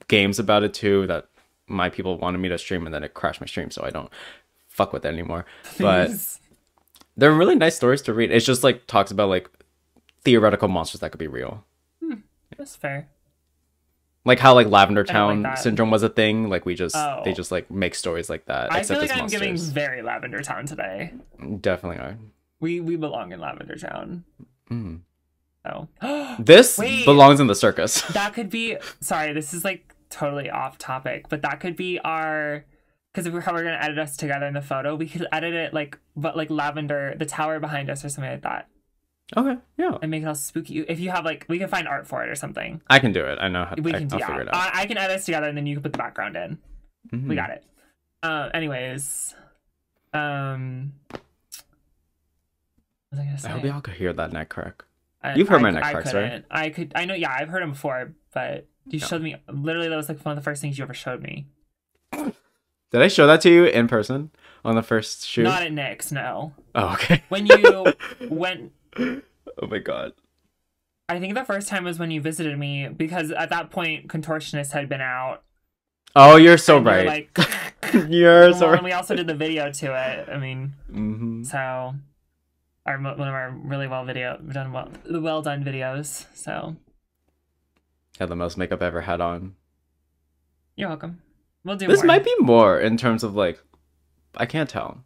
games about it too that my people wanted me to stream and then it crashed my stream, so I don't fuck with it anymore. But they're really nice stories to read. It's just like talks about like theoretical monsters that could be real. That's fair. Like how like Lavender Town syndrome was a thing. Like they just like make stories like that. I feel like I'm giving very Lavender Town today. Definitely are. We belong in Lavender Town. Oh, this belongs in the circus. That could be. Sorry, this is like totally off topic, but that could be our. Because if we're gonna edit us together in the photo, we could edit it like lavender, the tower behind us or something like that. Okay, yeah. And make it all spooky. If you have like, we can find art for it or something. I can do it. I know how. We can I'll figure it out. I can edit us together and then you can put the background in. We got it. Anyways, what was I gonna say? I hope y'all could hear that neck crack. You've heard my neck cracks, right? I know. Yeah, I've heard them before, but you showed me. Literally, that was like one of the first things you ever showed me. Did I show that to you in person on the first shoot? Not at Nick's, no. Oh, okay. When you went. Oh my god. I think the first time was when you visited me, because at that point, Contortionist had been out. Oh, you're so right. You're so right. And we also did the video to it. I mean, so one of our really well done videos. So had the most makeup I ever had on. You're welcome. We'll do. This might be more in terms of like, I can't tell.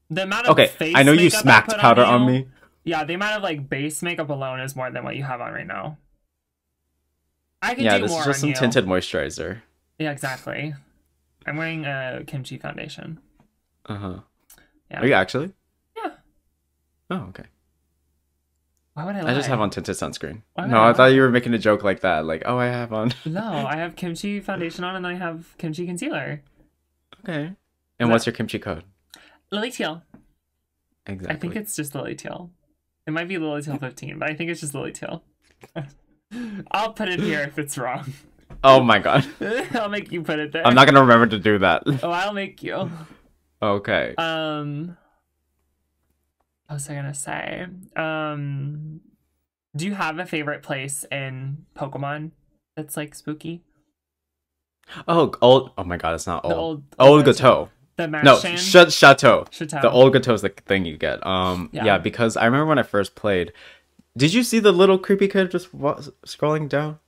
The amount of face I know you smacked powder on me. Yeah, the amount of like base makeup alone is more than what you have on right now. I can do more on you. Yeah, this is just some tinted moisturizer. Yeah, exactly. I'm wearing a kimchi foundation. Yeah. Are you actually? Yeah. Oh, okay. Why would I lie? I just have on tinted sunscreen. No, I thought you were making a joke like that. Like, oh, I have on. No, I have kimchi foundation on and then I have kimchi concealer. Okay. And what's your kimchi code? Lily Teal. Exactly. I think it's just Lily Teal. It might be Lily Teal 15, but I think it's just Lily Teal. I'll put it here if it's wrong. Oh my god. I'll make you put it there. I'm not gonna remember to do that. Oh, I'll make you. Okay. What was I gonna say? Do you have a favorite place in Pokemon that's like spooky? Oh my god, it's not old. Old Gateau. The mansion? No, Chateau. The old Gateau is the thing you get. Yeah, because I remember when I first played. Did you see the little creepy kid just scrolling down?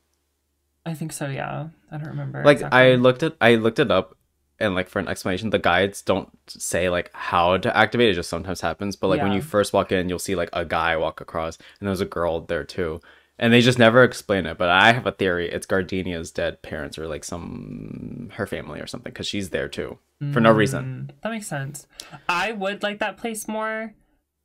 I think so. Yeah, I don't remember. Like exactly. I looked it up, and like for an explanation, the guides don't say like how to activate it. Just sometimes happens. But like when you first walk in, you'll see like a guy walk across, and there's a girl there too. And they just never explain it, but I have a theory. It's Gardenia's dead parents or like her family or something, because she's there too for no reason. That makes sense. I would like that place more,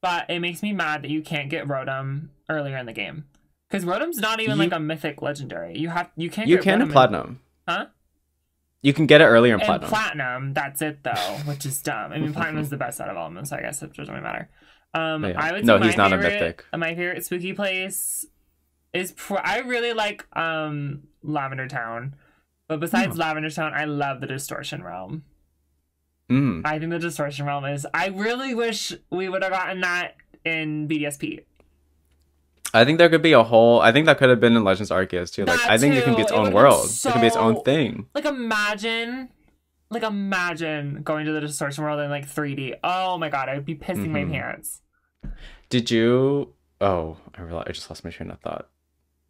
but it makes me mad that you can't get Rotom earlier in the game, because Rotom's not even like a mythic legendary. You can't. You can in Platinum. Huh? You can get it earlier in Platinum. Platinum, that's it though, which is dumb. I mean, Platinum is the best out of all of them, so I guess it doesn't really matter. I would say he's not a mythic. My favorite spooky place is I really like Lavender Town, but besides Lavender Town, I love the Distortion Realm. I think the Distortion Realm is. I really wish we would have gotten that in BDSP. I think there could be a whole. I think that could have been in Legends Arceus too. Like I think it can be its own world. It can be its own thing. Like imagine going to the Distortion World in like 3D. Oh my god, I'd be pissing my pants. Did you? Oh, I realized I just lost my train of thought.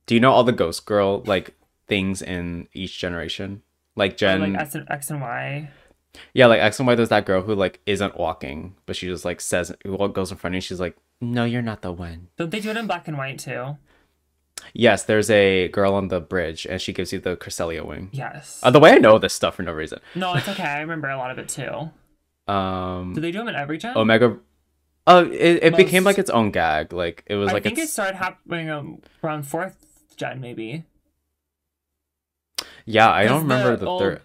Do you know all the Ghost Girl like things in each generation? Like Gen like X and Y. Yeah, like X and Y, there's that girl who like isn't walking, but she just like says what goes in front of you, she's like, no, you're not the one. Don't they do it in Black and White too? Yes, there's a girl on the bridge and she gives you the Cresselia wing. Yes. The way I know this stuff for no reason. No, it's okay. I remember a lot of it too. Do they do them in every gen? Omega. Oh, it became like its own gag. Like it was like I think it started happening around 4th gen maybe. Yeah, I don't remember the third.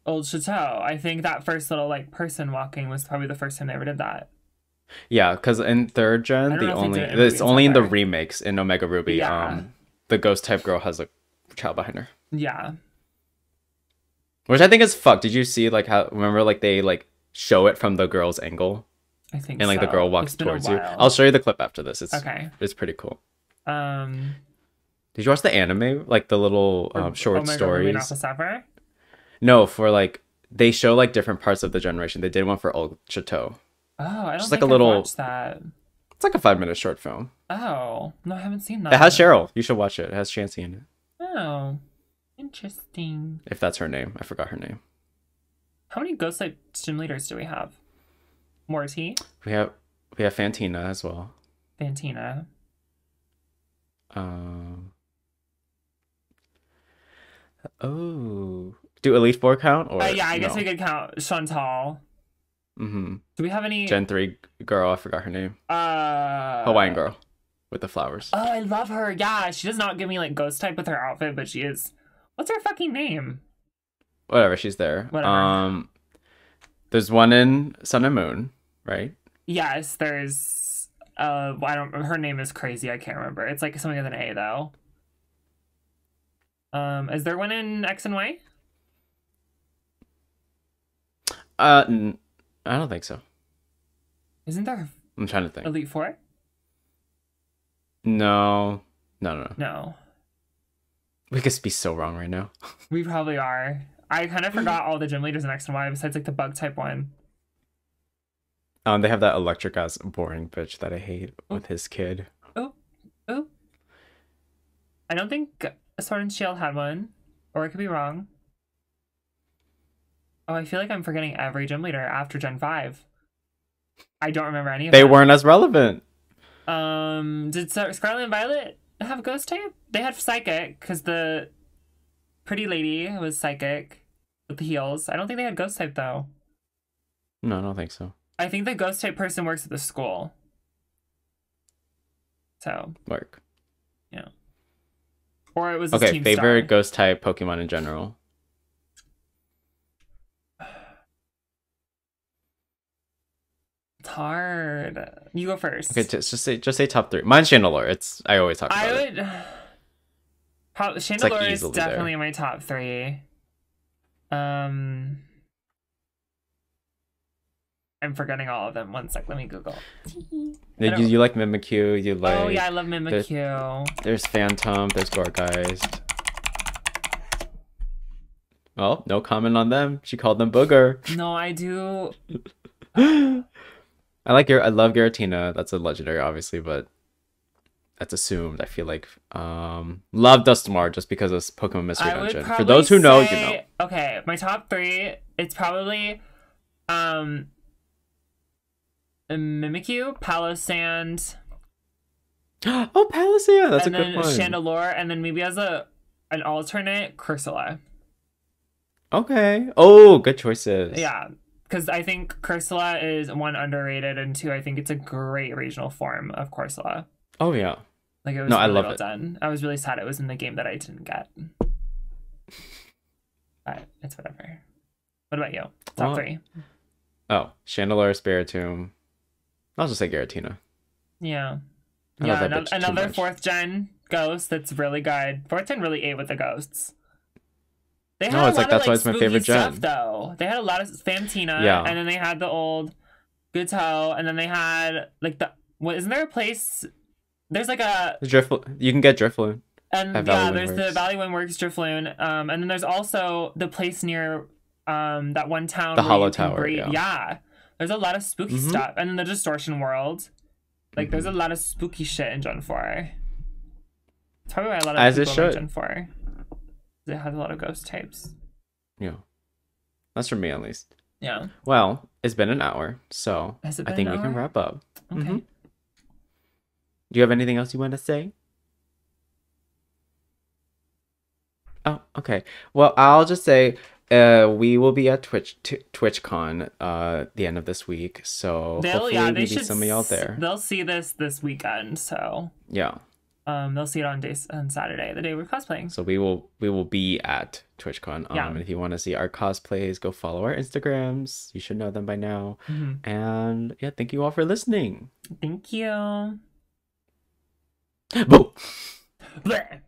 Old Chateau. I think that first little like person walking was probably the first time they ever did that. Yeah, because in 3rd gen, it's only in the remakes in Omega Ruby. Yeah. The ghost type girl has a child behind her. Yeah. Which I think is fucked. Did you see like how? Remember like they like show it from the girl's angle. I think. And like the girl walks towards you. I'll show you the clip after this. It's okay. It's pretty cool. Did you watch the anime? Like the little short stories? No, for like they show like different parts of the generation. They did one for Old Chateau. Oh, I don't Just think like a little. I've watched that. It's like a 5-minute short film. Oh, no, I haven't seen that. It has Cheryl. You should watch it. It has Chancey in it. Oh, interesting. If that's her name, I forgot her name. How many ghost type gym leaders do we have? Morty, We have Fantina as well. Fantina. Oh, do Elite Four count or Yeah, I guess no? we could count Chantal. Mm-hmm. Do we have any Gen 3 girl, I forgot her name. uh Hawaiian girl with the flowers. Oh, I love her. Yeah, she does not give me like ghost type with her outfit, but she is. What's her fucking name? Whatever, she's there. Whatever. There's one in Sun and Moon, right? Yes, there's I don't, her name is crazy. I can't remember. It's like something with an A though. Is there one in X and Y? I don't think so. Isn't there I'm trying to think. Elite Four? No. No. We could be so wrong right now. We probably are. I kind of forgot all the gym leaders in X and Y besides like the bug type one. They have that electric ass boring bitch that I hate with his kid. Oh. I don't think Sword and Shield had one, or I could be wrong. Oh, I feel like I'm forgetting every gym leader after Gen 5. I don't remember any of them. They weren't as relevant. Did Scarlet and Violet have ghost type? They had psychic because the pretty lady was psychic with the heels. I don't think they had ghost type though. No, I don't think so. I think the ghost type person works at the school. So Work. yeah. Or it was Okay, Team favorite Star. ghost type Pokemon in general. It's hard. You go first. Okay, just say top 3. Mine's Chandelure. I always talk about I it. would. Chandelure like is easily definitely there. in my top 3. I'm forgetting all of them. One sec, let me Google. You like Mimikyu, you like... Oh yeah, I love Mimikyu. There's Phantom, there's Gourgeist. Oh, no comment on them. She called them Booger. No, I do. I love Giratina. That's a legendary, obviously, but that's assumed. I feel like love Duskmar just because of Pokemon Mystery Dungeon. For those who know, you know. Okay, my top 3. It's probably Mimikyu, Palossand. Oh, Palisand. That's and a good then one. Chandelure, and then maybe as an alternate, Cursula. Okay. Oh, good choices. Yeah, because I think Cursula is 1 underrated, and 2, I think it's a great regional form of Cursula. Oh yeah. Like it was I really love well it. done. I was really sad it was in the game that I didn't get. But it's whatever. What about you? Top 3. Oh, Chandelure, Spiritomb. I'll just say Giratina. Yeah. I love Yeah, that bitch too another much. 4th gen ghost that's really good. 4th gen really ate with the ghosts. They had No, a it's lot like that's of, why it's my spooky favorite stuff, gen. though. They had a lot of Fantina, Yeah. and then they had the old Guto, and then they had like isn't there a place? There's like a You can get Drifloon. and at yeah, Valley there's the Windworks. Valley Windworks Drifloon, and then there's also the place near that one town. The where Hollow you can Tower, breed. yeah. There's a lot of spooky Mhm. stuff, and then the Distortion World. Like there's a lot of spooky shit in Gen 4. It's probably why a lot of As it people like should. Gen 4. It has a lot of ghost types. Yeah. That's for me at least. Yeah. Well, it's been an hour, so Has it I been think an we can hour? wrap up. Okay. Mhm. Do you have anything else you want to say? Oh, okay. Well, I'll just say we will be at TwitchCon the end of this week, so hopefully they we see should some of y'all there. They'll see this weekend, so Yeah. they'll see it on Saturday, the day we're cosplaying. So we will be at TwitchCon. Yeah. And if you want to see our cosplays, go follow our Instagrams. You should know them by now. Mhm. And yeah, thank you all for listening. Thank you. Boo! Blech.